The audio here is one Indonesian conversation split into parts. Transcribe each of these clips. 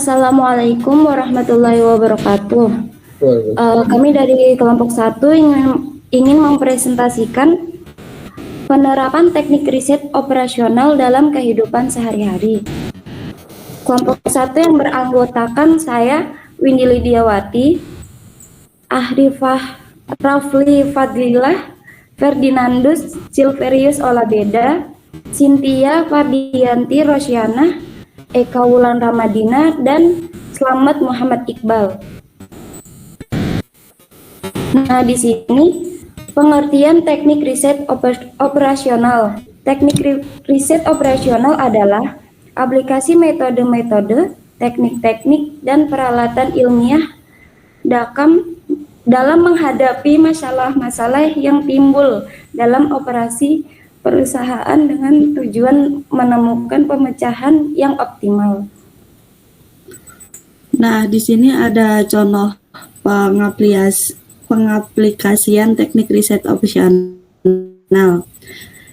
Assalamualaikum warahmatullahi wabarakatuh. Kami dari kelompok 1 ingin mempresentasikan penerapan teknik riset operasional dalam kehidupan sehari-hari. Kelompok 1 yang beranggotakan saya, Windy Lidiawati, Ahrifah Rafli Fadlilah, Ferdinandus Silverius Olabeda, Cynthia Fardianti Rosyana, Eka Wulan Ramadina, dan Slamet Muhammad Iqbal. Nah, di sini pengertian teknik riset operasional. Teknik riset operasional adalah aplikasi metode-metode, teknik-teknik, dan peralatan ilmiah dalam menghadapi masalah-masalah yang timbul dalam operasi perusahaan dengan tujuan menemukan pemecahan yang optimal. Nah, di sini ada contoh pengaplikasian teknik riset operasional.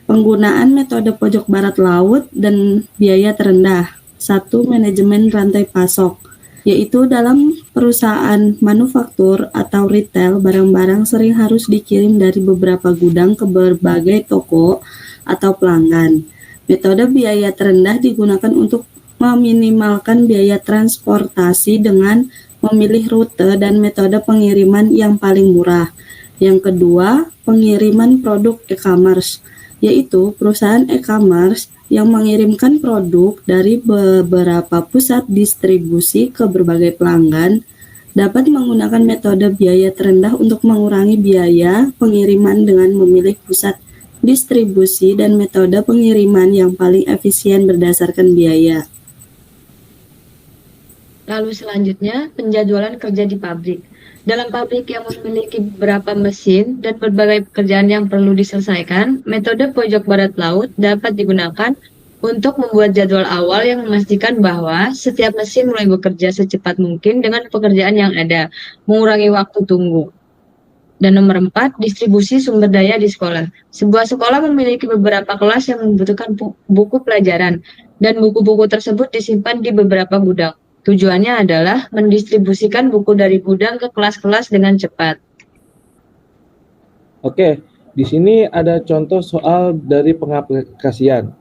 Penggunaan metode pojok barat laut dan biaya terendah. 1. Manajemen rantai pasok, yaitu dalam perusahaan manufaktur atau retail, barang-barang sering harus dikirim dari beberapa gudang ke berbagai toko atau pelanggan. Metode biaya terendah digunakan untuk meminimalkan biaya transportasi dengan memilih rute dan metode pengiriman yang paling murah. Yang kedua, pengiriman produk e-commerce, yaitu perusahaan e-commerce yang mengirimkan produk dari beberapa pusat distribusi ke berbagai pelanggan dapat menggunakan metode biaya terendah untuk mengurangi biaya pengiriman dengan memilih pusat distribusi dan metode pengiriman yang paling efisien berdasarkan biaya. Lalu selanjutnya, penjadwalan kerja di pabrik. Dalam pabrik yang memiliki beberapa mesin dan berbagai pekerjaan yang perlu diselesaikan, metode pojok barat laut dapat digunakan untuk membuat jadwal awal yang memastikan bahwa setiap mesin mulai bekerja secepat mungkin dengan pekerjaan yang ada, mengurangi waktu tunggu. Dan nomor 4, distribusi sumber daya di sekolah. Sebuah sekolah memiliki beberapa kelas yang membutuhkan buku pelajaran, dan buku-buku tersebut disimpan di beberapa gudang. Tujuannya adalah mendistribusikan buku dari gudang ke kelas-kelas dengan cepat. Oke, di sini ada contoh soal dari pengaplikasian.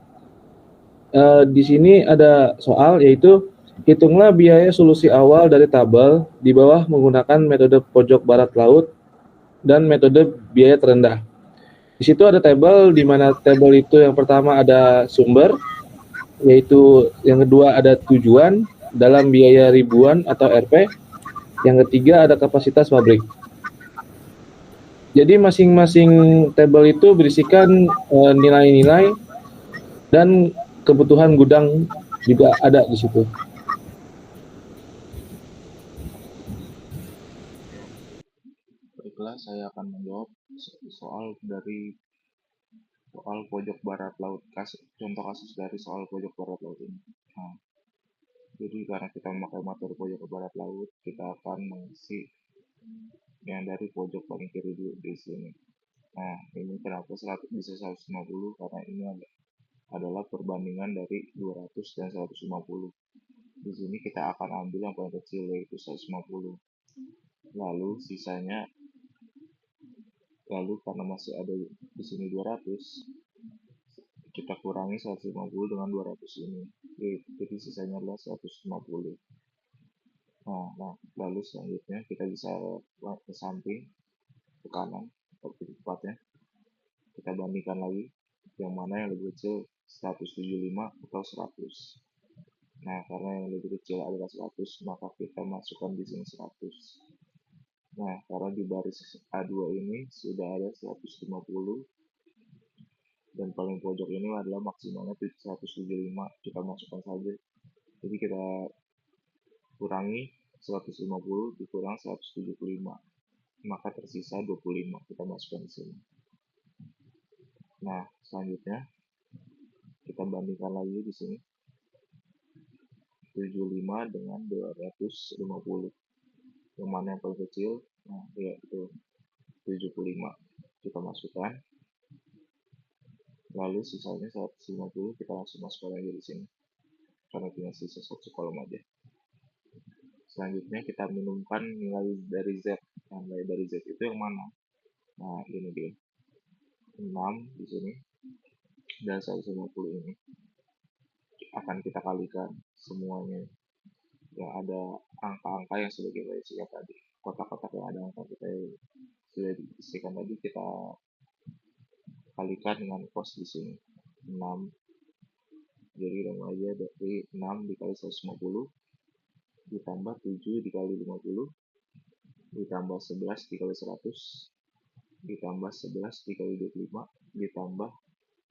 Di sini ada soal yaitu hitunglah biaya solusi awal dari tabel di bawah menggunakan metode pojok barat laut dan metode biaya terendah. Di situ ada tabel di mana tabel itu yang pertama ada sumber, yaitu yang kedua ada tujuan dalam biaya ribuan atau Rp, yang ketiga ada kapasitas pabrik. Jadi masing-masing tabel itu berisikan nilai-nilai dan kebutuhan gudang juga ada di situ. Baiklah, saya akan menjawab soal pojok barat laut, contoh kasus dari soal pojok barat laut ini. Nah, jadi karena kita memakai materi pojok barat laut, kita akan mengisi yang dari pojok paling kiri dulu di sini. Nah, ini kenapa bisa 150? Karena ini adalah perbandingan dari 200 dan 150. Di sini kita akan ambil yang paling kecil, yaitu 150. Lalu sisanya, karena masih ada di sini 200, kita kurangi 150 dengan 200 ini. Jadi sisanya adalah 150. Nah, lalu selanjutnya kita bisa ke samping, ke kanan, seperti tepatnya. Kita bandingkan lagi, yang mana yang lebih kecil, 175 atau 100. Nah, karena yang lebih kecil adalah 100, maka kita masukkan di sini 100. Nah, karena di baris A2 ini sudah ada 150, dan paling pojok ini adalah maksimalnya 175, kita masukkan saja. Jadi kita kurangi 150 dikurang 175, maka tersisa 25, kita masukkan di sini. Nah, selanjutnya kita bandingkan lagi di sini, 75 dengan 250, yang mana yang paling kecil. Nah, yaitu 75, kita masukkan. Lalu sisanya 150 kita langsung masukkan lagi di sini, karena tinggal sisa 1 kolom aja. Selanjutnya kita minumkan nilai dari Z. Nah, nilai dari Z itu yang mana? Nah, ini dia. 6 di sini dan 150 ini akan kita kalikan semuanya. Yang ada angka-angka yang sudah kita isikan tadi. Kotak-kotak yang ada angka kita sudah diisikan tadi kita kalikan dengan cos di sini. 6. Jadi langsung aja dari 6 dikali 150 ditambah 7 dikali 50 ditambah 11 dikali 100 ditambah 11 dikali 25 ditambah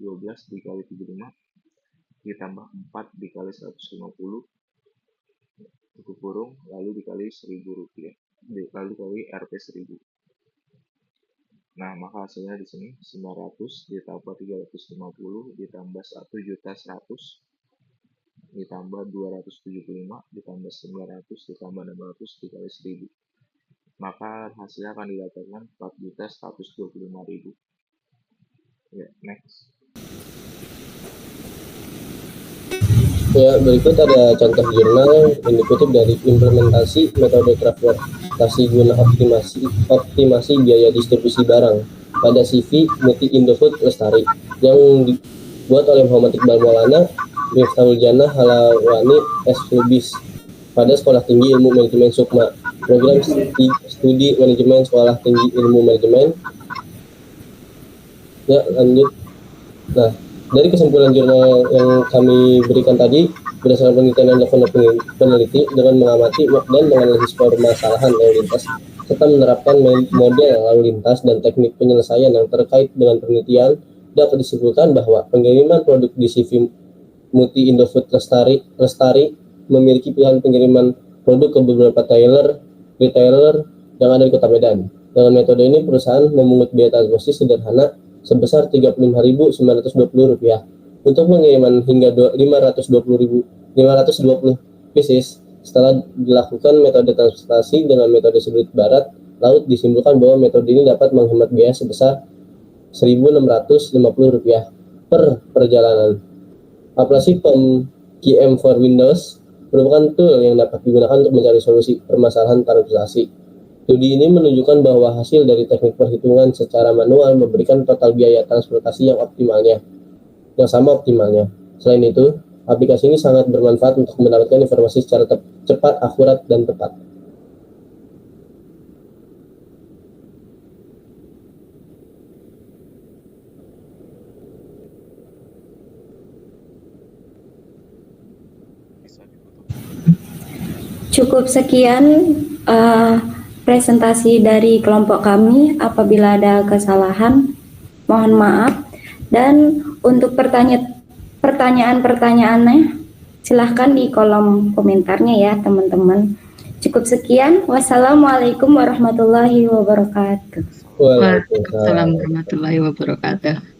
12 dikali 75 ditambah 4 dikali 150 tutup kurung lalu dikali 1.000 rupiah lalu dikali Rp 1.000. Nah, maka hasilnya di sini 900 ditambah 350 ditambah 1.100.000 ditambah 275 ditambah 900 ditambah 600 dikali 1.000. Maka hasilnya akan didapatkan 4.125.000. Ya, next. Ya, berikut ada contoh jurnal yang dikutip dari implementasi metode transportasi guna optimasi biaya distribusi barang pada CV Muti Indofood Lestari yang dibuat oleh Muhammad Iqbal Maulana, Miftahul Jannah Halawani S. pada Sekolah Tinggi Ilmu Manajemen Sukma, program studi manajemen Sekolah Tinggi Ilmu Manajemen. Ya, lanjut. Nah, dari kesimpulan jurnal yang kami berikan tadi, berdasarkan penelitian yang dilakukan oleh peneliti dengan mengamati dan menganalisis permasalahan lalu lintas, serta menerapkan model lalu lintas dan teknik penyelesaian yang terkait dengan penelitian, dapat disimpulkan bahwa pengiriman produk di CV Muti Indofood Lestari memiliki pilihan pengiriman produk ke beberapa retailer yang ada di Kota Medan. Dengan metode ini, perusahaan memungut biaya transaksi sederhana sebesar Rp30.920 untuk pengiriman hingga 520 pieces. Setelah dilakukan metode transportasi dengan metode sudut barat laut, disimpulkan bahwa metode ini dapat menghemat biaya sebesar Rp1.650 per perjalanan. Aplikasi PEM for Windows merupakan tool yang dapat digunakan untuk mencari solusi permasalahan transportasi. Studi ini menunjukkan bahwa hasil dari teknik perhitungan secara manual memberikan total biaya transportasi yang sama optimalnya. Selain itu, aplikasi ini sangat bermanfaat untuk mendapatkan informasi secara cepat, akurat, dan tepat. Cukup sekian presentasi dari kelompok kami. Apabila ada kesalahan, mohon maaf. Dan untuk pertanyaan-pertanyaannya, silahkan di kolom komentarnya ya teman-teman. Cukup sekian. Wassalamualaikum warahmatullahi wabarakatuh. Waalaikumsalam warahmatullahi wabarakatuh.